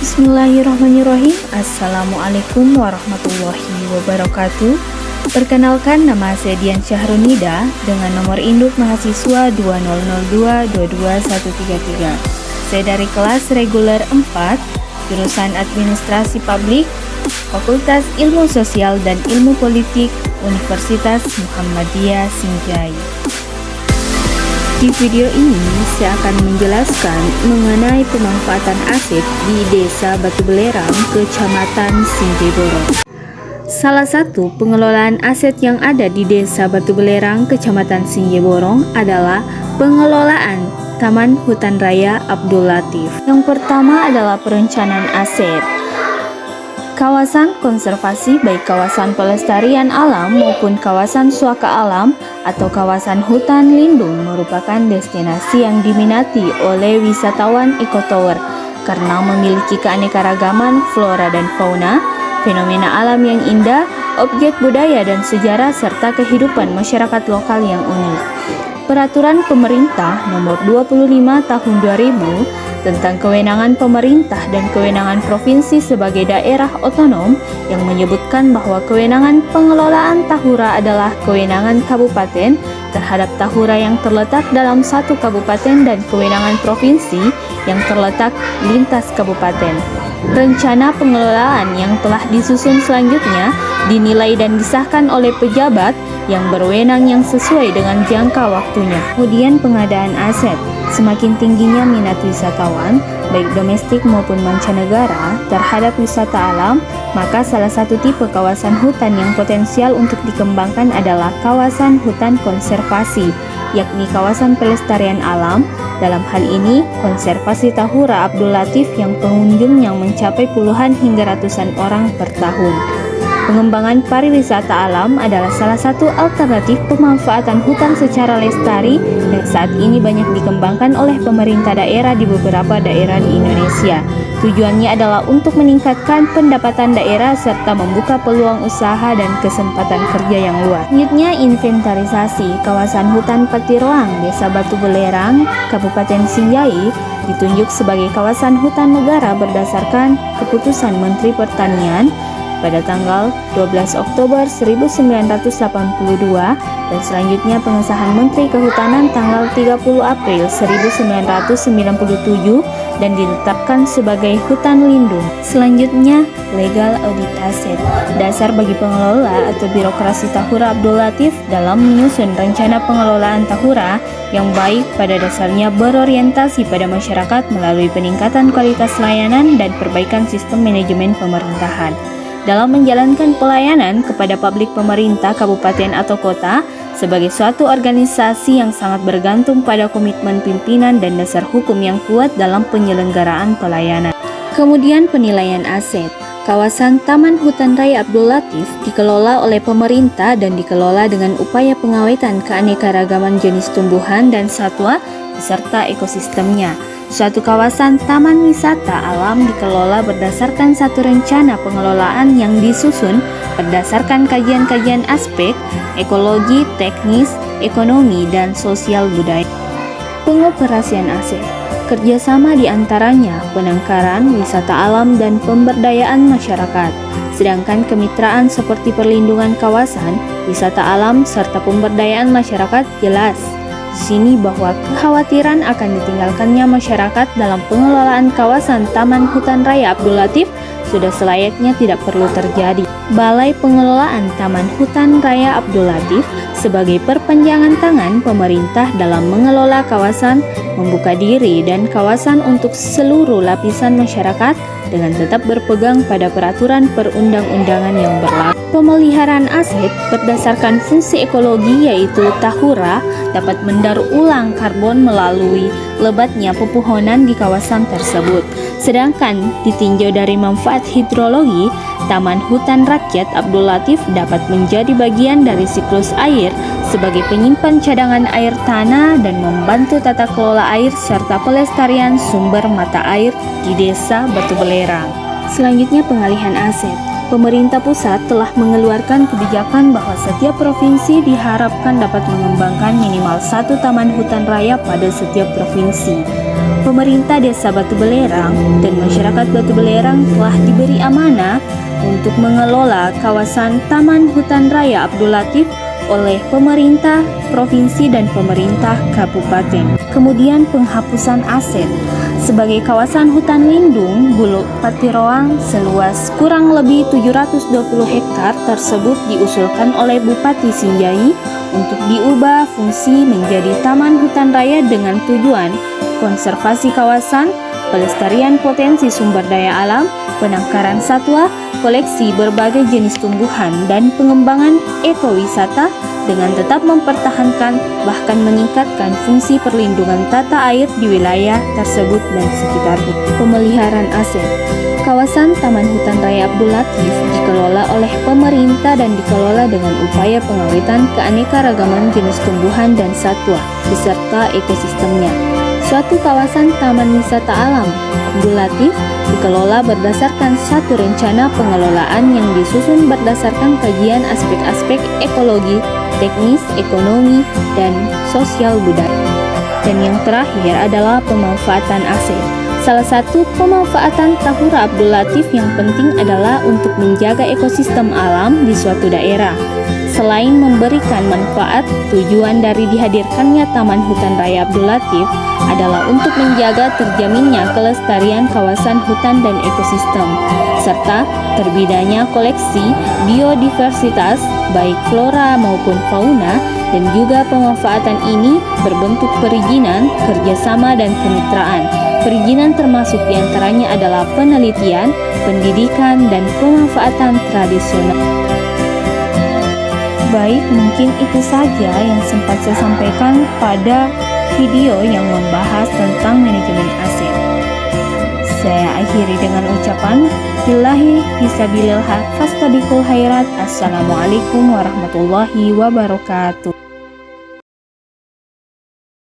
Bismillahirrahmanirrahim. Assalamualaikum warahmatullahi wabarakatuh. Perkenalkan, nama saya Dian Syahrunida dengan nomor induk mahasiswa 2002222133. Saya dari kelas reguler 4, jurusan Administrasi Publik, Fakultas Ilmu Sosial dan Ilmu Politik, Universitas Muhammadiyah Sinjai. Di video ini saya akan menjelaskan mengenai pemanfaatan aset di Desa Batu Belerang, Kecamatan Sinjai Borong. Salah satu pengelolaan aset yang ada di Desa Batu Belerang, Kecamatan Sinjai Borong adalah pengelolaan Taman Hutan Raya Abdul Latif. Yang pertama adalah perencanaan aset. Kawasan konservasi baik kawasan pelestarian alam maupun kawasan suaka alam atau kawasan hutan lindung merupakan destinasi yang diminati oleh wisatawan ekotour karena memiliki keanekaragaman flora dan fauna, fenomena alam yang indah, objek budaya dan sejarah serta kehidupan masyarakat lokal yang unik. Peraturan Pemerintah Nomor 25 Tahun 2000 tentang kewenangan pemerintah dan kewenangan provinsi sebagai daerah otonom yang menyebutkan bahwa kewenangan pengelolaan tahura adalah kewenangan kabupaten terhadap tahura yang terletak dalam satu kabupaten dan kewenangan provinsi yang terletak lintas kabupaten. Rencana pengelolaan yang telah disusun selanjutnya dinilai dan disahkan oleh pejabat yang berwenang yang sesuai dengan jangka waktunya. Kemudian pengadaan aset. Semakin tingginya minat wisatawan, baik domestik maupun mancanegara, terhadap wisata alam, maka salah satu tipe kawasan hutan yang potensial untuk dikembangkan adalah kawasan hutan konservasi, yakni kawasan pelestarian alam. Dalam hal ini, konservasi Tahura Abdul Latif yang pengunjungnya mencapai puluhan hingga ratusan orang per tahun. Pengembangan pariwisata alam adalah salah satu alternatif pemanfaatan hutan secara lestari yang saat ini banyak dikembangkan oleh pemerintah daerah di beberapa daerah di Indonesia. Tujuannya adalah untuk meningkatkan pendapatan daerah serta membuka peluang usaha dan kesempatan kerja yang luas. Selanjutnya, inventarisasi kawasan hutan Patiroang, Desa Batu Belerang, Kabupaten Sinjai ditunjuk sebagai kawasan hutan negara berdasarkan keputusan Menteri Pertanian pada tanggal 12 Oktober 1982 dan selanjutnya pengesahan Menteri Kehutanan tanggal 30 April 1997 dan ditetapkan sebagai hutan lindung. Selanjutnya, legal audit aset. Dasar bagi pengelola atau birokrasi Tahura Abdul Latif dalam menyusun rencana pengelolaan Tahura yang baik pada dasarnya berorientasi pada masyarakat melalui peningkatan kualitas layanan dan perbaikan sistem manajemen pemerintahan. Dalam menjalankan pelayanan kepada publik pemerintah kabupaten atau kota sebagai suatu organisasi yang sangat bergantung pada komitmen pimpinan dan dasar hukum yang kuat dalam penyelenggaraan pelayanan. Kemudian penilaian aset. Kawasan Taman Hutan Raya Abdul Latif dikelola oleh pemerintah dan dikelola dengan upaya pengawetan keanekaragaman jenis tumbuhan dan satwa beserta ekosistemnya. Suatu kawasan taman wisata alam dikelola berdasarkan satu rencana pengelolaan yang disusun berdasarkan kajian-kajian aspek ekologi, teknis, ekonomi, dan sosial budaya. Pengoperasian aset. Kerjasama di antaranya penangkaran, wisata alam, dan pemberdayaan masyarakat. Sedangkan kemitraan seperti perlindungan kawasan, wisata alam, serta pemberdayaan masyarakat jelas di sini bahwa kekhawatiran akan ditinggalkannya masyarakat dalam pengelolaan kawasan Taman Hutan Raya Abdul Latif sudah selayaknya tidak perlu terjadi. Balai Pengelolaan Taman Hutan Raya Abdul Latif sebagai perpanjangan tangan pemerintah dalam mengelola kawasan, membuka diri dan kawasan untuk seluruh lapisan masyarakat dengan tetap berpegang pada peraturan perundang-undangan yang berlaku. Pemeliharaan aset berdasarkan fungsi ekologi yaitu Tahura dapat mendaur ulang karbon melalui lebatnya pepohonan di kawasan tersebut. Sedangkan ditinjau dari manfaat hidrologi, Taman Hutan Rakyat Abdul Latif dapat menjadi bagian dari siklus air sebagai penyimpan cadangan air tanah dan membantu tata kelola air serta pelestarian sumber mata air di Desa Batu Belerang. Selanjutnya, pengalihan aset. Pemerintah pusat telah mengeluarkan kebijakan bahwa setiap provinsi diharapkan dapat mengembangkan minimal 1 taman hutan raya pada setiap provinsi. Pemerintah Desa Batu Belerang dan masyarakat Batu Belerang telah diberi amanah untuk mengelola kawasan Taman Hutan Raya Abdul Latif oleh pemerintah provinsi dan pemerintah kabupaten. Kemudian penghapusan aset. Sebagai kawasan hutan lindung, Bulu Patiroang seluas kurang lebih 720 hektar tersebut diusulkan oleh Bupati Sinjai untuk diubah fungsi menjadi taman hutan raya dengan tujuan konservasi kawasan, pelestarian potensi sumber daya alam, penangkaran satwa, koleksi berbagai jenis tumbuhan, dan pengembangan ekowisata dengan tetap mempertahankan bahkan meningkatkan fungsi perlindungan tata air di wilayah tersebut dan sekitarnya. Pemeliharaan aset. Kawasan Taman Hutan Raya Abdul Latif dikelola oleh pemerintah dan dikelola dengan upaya pengawetan keanekaragaman jenis tumbuhan dan satwa beserta ekosistemnya. Suatu kawasan taman wisata alam Abdul Latif dikelola berdasarkan satu rencana pengelolaan yang disusun berdasarkan kajian aspek-aspek ekologi, teknis, ekonomi, dan sosial budaya. Dan yang terakhir adalah pemanfaatan aset. Salah satu pemanfaatan Tahura Abdul Latif yang penting adalah untuk menjaga ekosistem alam di suatu daerah. Selain memberikan manfaat, tujuan dari dihadirkannya Taman Hutan Raya Abdul Latif adalah untuk menjaga terjaminnya kelestarian kawasan hutan dan ekosistem, serta terbidanya koleksi biodiversitas baik flora maupun fauna, dan juga pemanfaatan ini berbentuk perizinan, kerjasama, dan kemitraan. Perizinan termasuk diantaranya adalah penelitian, pendidikan, dan pemanfaatan tradisional. Baik, mungkin itu saja yang sempat saya sampaikan pada video yang membahas tentang manajemen aset. Saya akhiri dengan ucapan billahi fisabilillah fastabiqul khairat. Assalamualaikum warahmatullahi wabarakatuh.